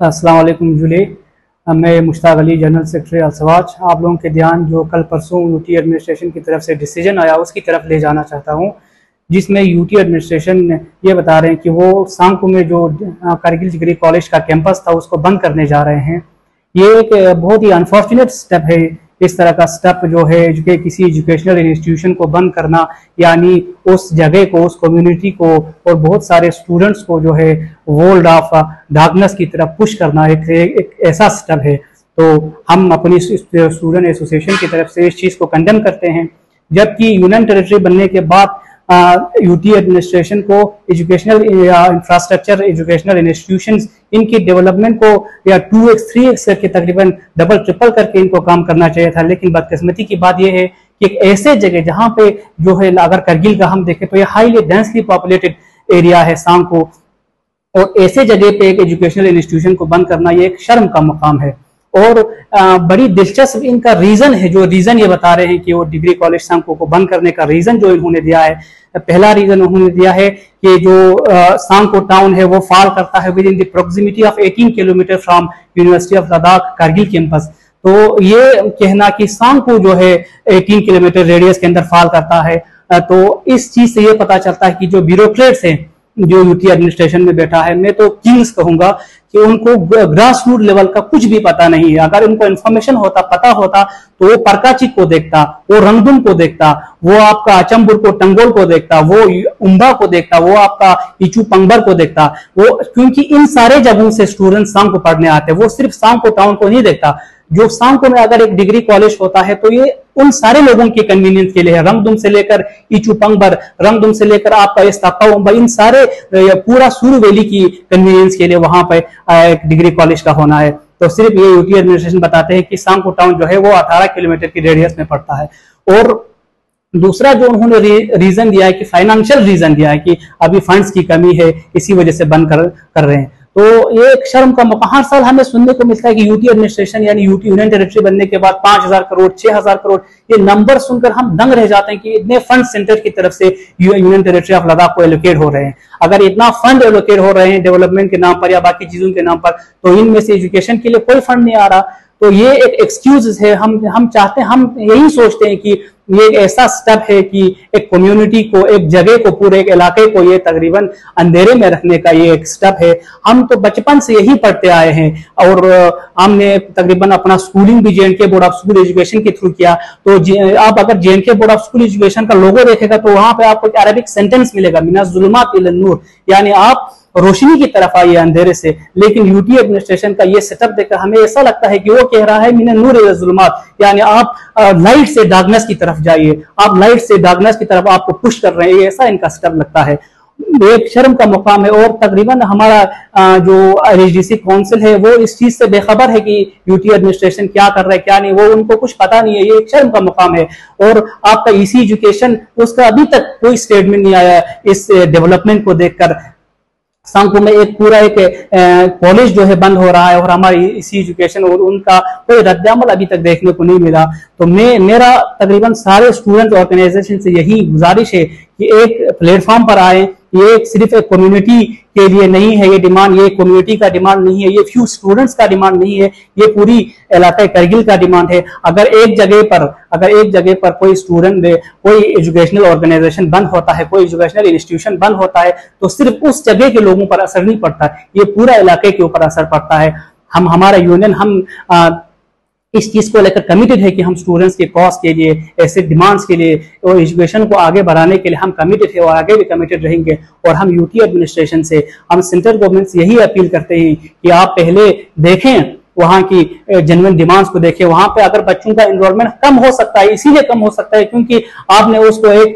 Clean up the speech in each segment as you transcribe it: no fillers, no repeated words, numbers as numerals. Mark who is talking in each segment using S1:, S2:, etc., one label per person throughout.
S1: अस्सलाम वालेकुम जुले। मैं मुश्ताक अली, जनरल सेक्रेटरी अलसवाज। आप लोगों के ध्यान जो कल परसों यूटी एडमिनिस्ट्रेशन की तरफ से डिसीजन आया उसकी तरफ ले जाना चाहता हूँ, जिसमें यूटी एडमिनिस्ट्रेशन ये बता रहे हैं कि वो सांको में जो कारगिल डिग्री कॉलेज का कैंपस था उसको बंद करने जा रहे हैं। ये एक बहुत ही अनफॉर्चुनेट स्टेप है। इस तरह का स्टेप जो है किसी एजुकेशनल इंस्टीट्यूशन को बंद करना, यानी उस जगह को, उस कम्युनिटी को और बहुत सारे स्टूडेंट्स को जो है वर्ल्ड ऑफ डार्कनेस की तरफ पुश करना एक ऐसा स्टेप है। तो हम अपनी स्टूडेंट एसोसिएशन की तरफ से इस चीज़ को कंडेम करते हैं। जबकि यूनियन टेरिटरी बनने के बाद यूटी एडमिनिस्ट्रेशन को एजुकेशनल इंफ्रास्ट्रक्चर, एजुकेशनल इंस्टीट्यूशंस, इनकी डेवलपमेंट को या 2x 3x करके तकरीबन डबल ट्रिपल करके इनको काम करना चाहिए था। लेकिन बदकिस्मती की बात यह है कि एक ऐसे जगह जहां पे जो है, अगर करगिल का हम देखें तो ये हाईली डेंसली पॉपुलेटेड एरिया है सांको, और ऐसे जगह पे एक एजुकेशनल इंस्टीट्यूशन को बंद करना ये एक शर्म का मकाम है। और बड़ी दिलचस्प इनका रीजन है, जो रीजन ये बता रहे हैं कि वो डिग्री कॉलेज सांको को बंद करने का रीजन जो इन्होंने दिया है, पहला रीजन उन्होंने दिया है कि जो सांको टाउन है वो फॉल करता है with in the proximity of 18 kilometre from university of Ladakh Kargil campus. तो ये कहना कि सांको जो है 18 किलोमीटर रेडियस के अंदर फॉल करता है, तो इस चीज से ये पता चलता है कि जो ब्यूरोक्रेट्स हैं जो यूटी एडमिनिस्ट्रेशन में बैठा है, मैं तो किंग्स कहूंगा कि उनको ग्रास रूट लेवल का कुछ भी पता नहीं है। अगर उनको इन्फॉर्मेशन होता, पता होता, तो वो परकाचिक को देखता, वो रंगदुम को देखता, वो आपका अचंबुर को, टंगोल को देखता, वो उम्बा को देखता, वो आपका इचू पंगबर को देखता। वो क्योंकि इन सारे जगहों से स्टूडेंट सांग को पढ़ने आते हैं, वो सिर्फ सांको टाउन को नहीं देखता। जो सांको में अगर एक डिग्री कॉलेज होता है तो ये उन सारे लोगों के कन्वीनियंस के लिए है। रंगदुम से लेकर इचू पंगबर, रंगदुम से लेकर आपका इस्तापा, इन सारे पूरा सूरू वैली की कन्वीनियंस के लिए वहां पर एक डिग्री कॉलेज का होना है। तो सिर्फ ये यूटी एडमिनिस्ट्रेशन बताते हैं कि सांको टाउन जो है वो 18 किलोमीटर की रेडियस में पड़ता है। और दूसरा जो उन्होंने रीजन दिया है कि फाइनेंशियल रीजन दिया है कि अभी फंड्स की कमी है, इसी वजह से बंद कर रहे हैं। तो ये एक शर्म का मौका। हर साल हमें सुनने को मिलता है कि यूटी एडमिनिस्ट्रेशन यानी यूटी यूनियन टेरिटरी बनने के बाद 5000 करोड़, 6000 करोड़, ये नंबर सुनकर हम दंग रह जाते हैं कि इतने फंड सेंटर की तरफ से यूनियन टेरिटरी ऑफ लद्दाख को एलोकेट हो रहे हैं। अगर इतना फंड एलोकेट हो रहे हैं डेवलपमेंट के नाम पर या बाकी चीजों के नाम पर, तो इनमें से एजुकेशन के लिए कोई फंड नहीं आ रहा। तो ये एक एक्सक्यूज है। हम चाहते हैं, हम यही सोचते हैं कि ये एक ऐसा स्टेप है कि एक कम्युनिटी को, एक जगह को, पूरे एक इलाके को ये तकरीबन अंधेरे में रखने का ये एक स्टेप है। हम तो बचपन से यही पढ़ते आए हैं और हमने तकरीबन अपना स्कूलिंग भी JNK board of school education के थ्रू किया। तो आप अगर JNK board of school education का लोगो देखेगा तो वहां पे आपको एक अरबिक सेंटेंस मिलेगा, मिनज़ ज़ुल्मात इलन नूर, यानी आप रोशनी की तरफ आइए अंधेरे से। लेकिन यूटी एडमिनिस्ट्रेशन का ये सेटअप देखकर हमें ऐसा लगता है कि वो कह रहा है मिनन नूर इला ज़ुल्मात, यानी आप लाइट से डार्कनेस की तरफ जाइए, आप लाइट से डार्कनेस की तरफ आपको पुश कर रहे हैं। ऐसा इनका सेटअप लगता है। एक शर्म का मुकाम है। और तकरीबन हमारा जो एचडीसी काउंसिल है वो इस चीज से बेखबर है कि यूटी एडमिनिस्ट्रेशन क्या कर रहा है क्या नहीं, वो उनको कुछ पता नहीं है। ये एक शर्म का मुकाम है। और आपका ईसी एजुकेशन, उसका अभी तक कोई स्टेटमेंट नहीं आया इस डेवलपमेंट को देखकर। सांको में एक पूरा एक कॉलेज जो है बंद हो रहा है और हमारी इसी एजुकेशन और उनका कोई रद्द-ए-अमल अभी तक देखने को नहीं मिला। तो मेरा तकरीबन सारे स्टूडेंट ऑर्गेनाइजेशन से यही गुजारिश है कि एक प्लेटफॉर्म पर आए। ये सिर्फ एक कम्युनिटी के लिए नहीं है ये डिमांड, ये कम्युनिटी का डिमांड नहीं है, ये फ्यू स्टूडेंट्स का डिमांड नहीं है, ये पूरी इलाका करगिल का डिमांड है। अगर एक जगह पर कोई स्टूडेंट, कोई एजुकेशनल ऑर्गेनाइजेशन बंद होता है, कोई एजुकेशनल इंस्टीट्यूशन बंद होता है, तो सिर्फ उस जगह के लोगों पर असर नहीं पड़ता, ये पूरा इलाके के ऊपर असर पड़ता है। हमारा यूनियन, हम इस चीज को लेकर कमिटेड है कि हम स्टूडेंट्स के कॉज के लिए, ऐसे डिमांड्स के लिए और एजुकेशन को आगे बढ़ाने के लिए हम कमिटेड है और आगे भी कमिटेड रहेंगे। और हम यूटी एडमिनिस्ट्रेशन से, हम सेंट्रल गवर्नमेंट से यही अपील करते हैं कि आप पहले देखें वहां की जेन्युइन डिमांड्स को देखें। वहां पे अगर बच्चों का एनरोलमेंट कम हो सकता है, इसीलिए कम हो सकता है क्योंकि आपने उसको एक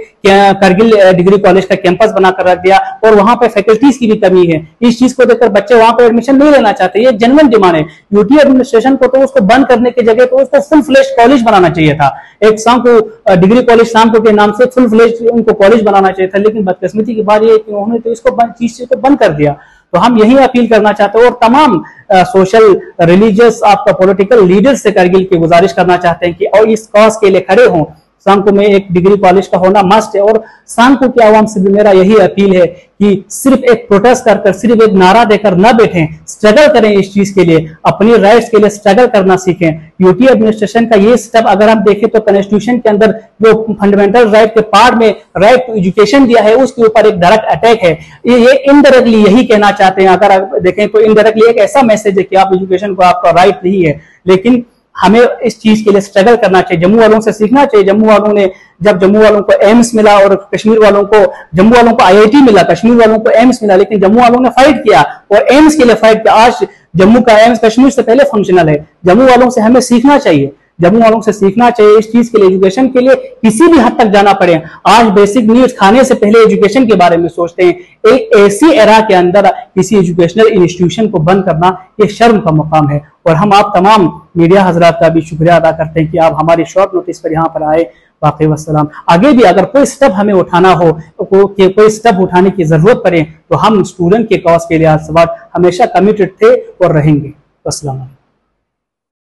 S1: करगिल डिग्री कॉलेज का कैंपस बनाकर रख दिया और वहां पे फैकल्टीज की भी कमी है। इस चीज को देखकर बच्चे वहां पे एडमिशन नहीं लेना चाहते। ये जेन्युइन डिमांड है। यूटी एडमिनिस्ट्रेशन को तो उसको बंद करने की जगह तो उसको फुल फ्लेज कॉलेज बनाना चाहिए था। एक सांको डिग्री कॉलेज सांको के नाम से फुल फ्लेज उनको कॉलेज बनाना चाहिए था। लेकिन बदकिस्मती की बात यह है कि उन्होंने तो इसको चीज को बंद कर दिया। तो हम यही अपील करना चाहते हैं और तमाम सोशल, रिलीजियस, आपका पॉलिटिकल लीडर्स से करगिल की गुजारिश करना चाहते हैं कि और इस कॉज के लिए खड़े हों। सांको में एक डिग्री कॉलेज का होना मस्ट है। और सांको की आवाम से भी मेरा यही अपील है कि सिर्फ एक प्रोटेस्ट कर सिर्फ एक नारा देकर न बैठें, स्ट्रगल करें इस चीज के लिए, अपनी राइट्स के लिए स्ट्रगल करना सीखें। यूटी एडमिनिस्ट्रेशन का ये स्टेप अगर हम देखें तो कॉन्स्टिट्यूशन के अंदर जो फंडामेंटल राइट के पार्ट में राइट टू एजुकेशन दिया है उसके ऊपर एक डायरेक्ट अटैक है। ये इनडायरेक्टली यही कहना चाहते हैं, अगर आप देखें तो इनडायरेक्टली एक ऐसा मैसेज है कि आप एजुकेशन को आपका राइट नहीं है। लेकिन हमें इस चीज के लिए स्ट्रगल करना चाहिए, जम्मू वालों से सीखना चाहिए। जम्मू वालों ने जब जम्मू वालों को एम्स मिला और कश्मीर वालों को जम्मू वालों को आईआईटी मिला, कश्मीर वालों को एम्स मिला, लेकिन जम्मू वालों ने फाइट किया और एम्स के लिए फाइट किया। आज जम्मू का एम्स कश्मीर से पहले फंक्शनल है। जम्मू वालों से हमें सीखना चाहिए, जम्मू वालों से सीखना चाहिए इस चीज के लिए, एजुकेशन के लिए किसी भी हद तक जाना पड़े। आज बेसिक नीड्स खाने से पहले एजुकेशन के बारे में सोचते हैं। एक ऐसी एरा के अंदर किसी एजुकेशनल इंस्टीट्यूशन को बंद करना ये शर्म का मुकाम है। और हम आप तमाम मीडिया हजरात का भी शुक्रिया अदा करते हैं कि आप हमारी शॉर्ट नोटिस पर यहाँ पर आए। बाकी वस्सलाम। आगे भी अगर कोई स्टेप हमें उठाना हो, कोई स्टेप उठाने की जरूरत पड़े तो हम स्टूडेंट के कॉज के लिए हमेशा कमिटेड थे और रहेंगे। अस्सलाम वालेकुम।